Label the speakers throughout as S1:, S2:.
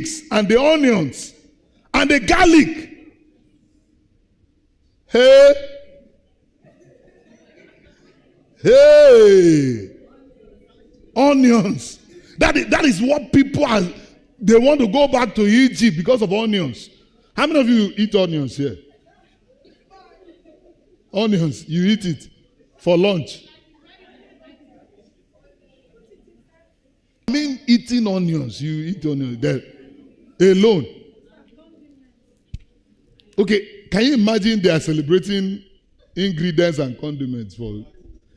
S1: leeks and the onions and the garlic. Hey, onions. That is what people are. They want to go back to Egypt because of onions. How many of you eat onions here? Onions, you eat it for lunch. I mean, eating onions, you eat onions there alone. Okay, can you imagine they are celebrating ingredients and condiments for?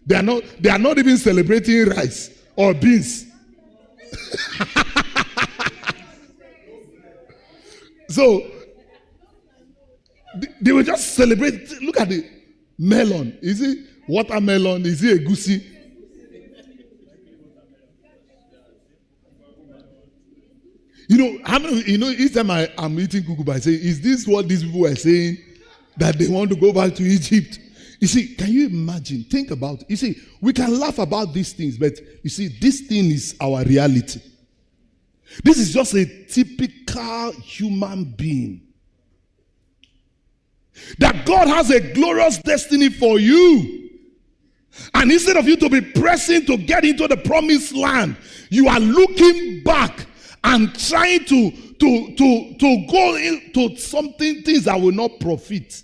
S1: They are not even celebrating rice or beans. So they will just celebrate. Look at the melon. Is it watermelon? Is it egusi? How many? Each time I'm eating kukuba, I say, "Is this what these people are saying? That they want to go back to Egypt?" You see, can you imagine? Think about it. You see, we can laugh about these things, but you see, this thing is our reality. This is just a typical human being. That God has a glorious destiny for you. And instead of you to be pressing to get into the promised land, you are looking back and trying to go into things that will not profit.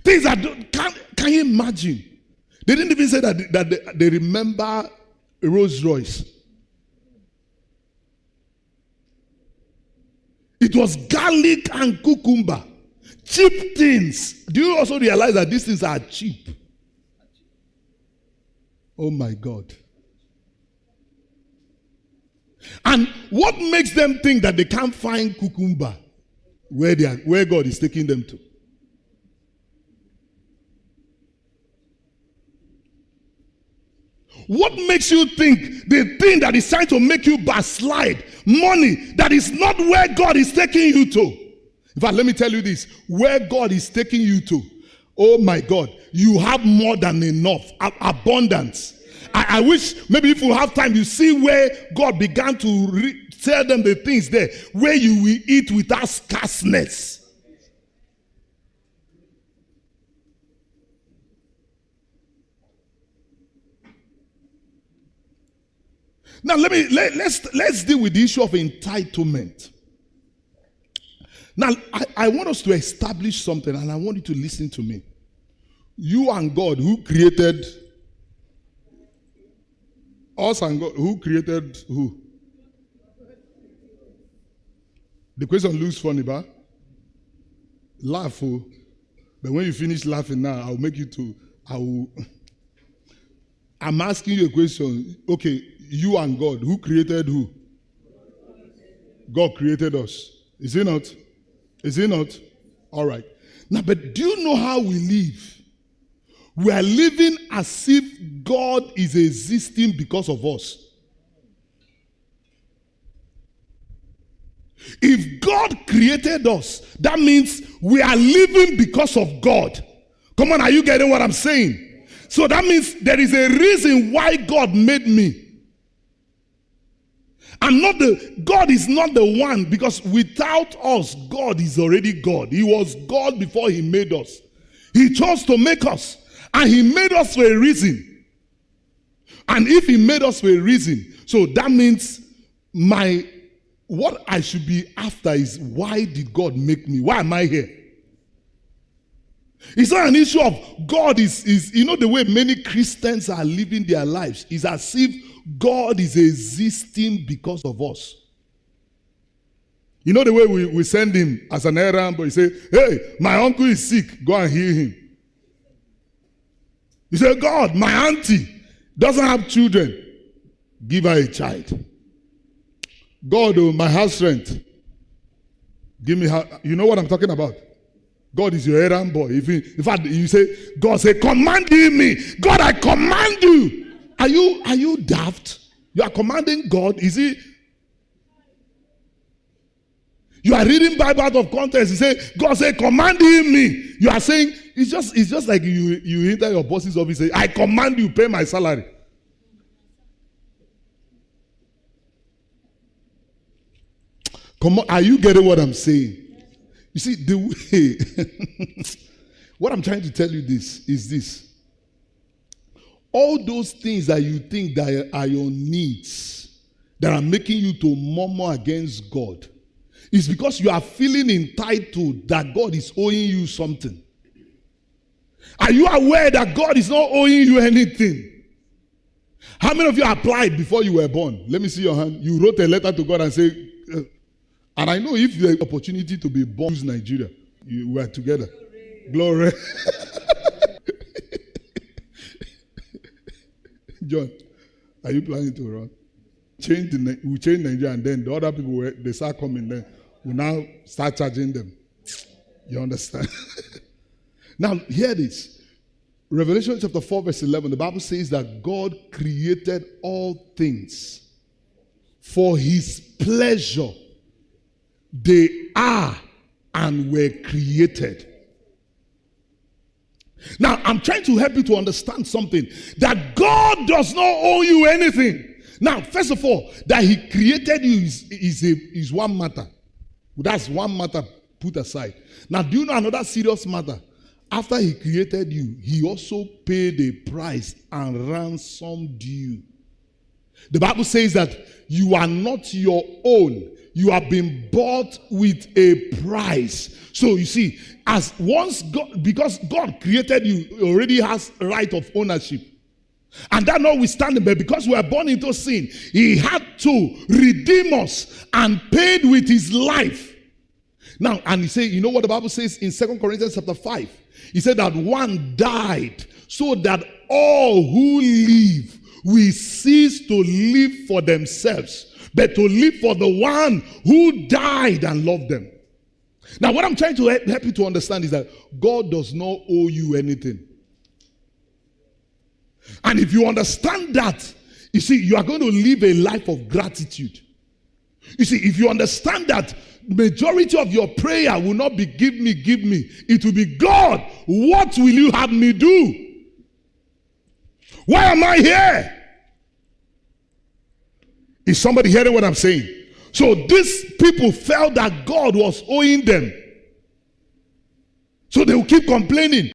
S1: Things that can you imagine? They didn't even say that they remember a Rolls Royce. It was garlic and cucumber. Cheap things. Do you also realize that these things are cheap? Oh my God. And what makes them think that they can't find cucumber where God is taking them to? What makes you think the thing that is trying to make you backslide, money, that is not where God is taking you to? In fact, let me tell you this. Where God is taking you to, oh my God, you have more than enough, abundance. I wish maybe if you have time, you see where God began to tell them the things there, where you will eat without scarceness. Now let's deal with the issue of entitlement. Now I want us to establish something, and I want you to listen to me. You and God, who created us, and God, who created who? The question looks funny, but laugh. Oh. But when you finish laughing now, I'll make you to. I'm asking you a question. Okay. You and God, who created who? God created us. Is it not? Is it not? All right. Now, but do you know how we live? We are living as if God is existing because of us. If God created us, that means we are living because of God. Come on, are you getting what I'm saying? So that means there is a reason why God made me. God is not the one, because without us, God is already God. He was God before he made us. He chose to make us, and he made us for a reason. And if he made us for a reason, so that means what I should be after is, why did God make me? Why am I here? It's not an issue of God is the way many Christians are living their lives is as if God is existing because of us. You know the way we send him as an errand, but you say, hey, my uncle is sick, go and heal him. You say, God, my auntie doesn't have children, give her a child. God, my house rent, give me her. You know what I'm talking about? God is your errand boy. In fact, you say, God say, command me. God, I command you. Are you daft? You are commanding God? Is it? You are reading Bible out of context. You say, God say, commanding me. You are saying, it's just like you enter your boss's office, say, I command you, pay my salary. Come on, are you getting what I'm saying? You see, the way what I'm trying to tell you is this. All those things that you think that are your needs that are making you to murmur against God is because you are feeling entitled that God is owing you something. Are you aware that God is not owing you anything? How many of you applied before you were born? Let me see your hand. You wrote a letter to God and said, and I know if you had the opportunity to be born in Nigeria, you were together. Glory. John, are you planning to run? We change Nigeria, and then the other people, they start coming, then we now start charging them. You understand? Now, hear this. Revelation chapter 4, verse 11, the Bible says that God created all things for his pleasure. They are and were created. Now, I'm trying to help you to understand something. That God does not owe you anything. Now, first of all, that he created you is one matter. That's one matter put aside. Now, do you know another serious matter? After he created you, he also paid a price and ransomed you. The Bible says that you are not your own. You have been bought with a price. So you see, because God created you, he already has right of ownership. And that notwithstanding, but because we are born into sin, he had to redeem us and paid with his life. Now, and he said, you know what the Bible says in 2 Corinthians chapter 5? He said that one died so that all who live will cease to live for themselves, but to live for the one who died and loved them. Now, what I'm trying to help you to understand is that God does not owe you anything. And if you understand that, you see, you are going to live a life of gratitude. You see, if you understand that majority of your prayer will not be give me, it will be God, what will you have me do? Why am I here? Is somebody hearing what I'm saying? So these people felt that God was owing them. So they will keep complaining.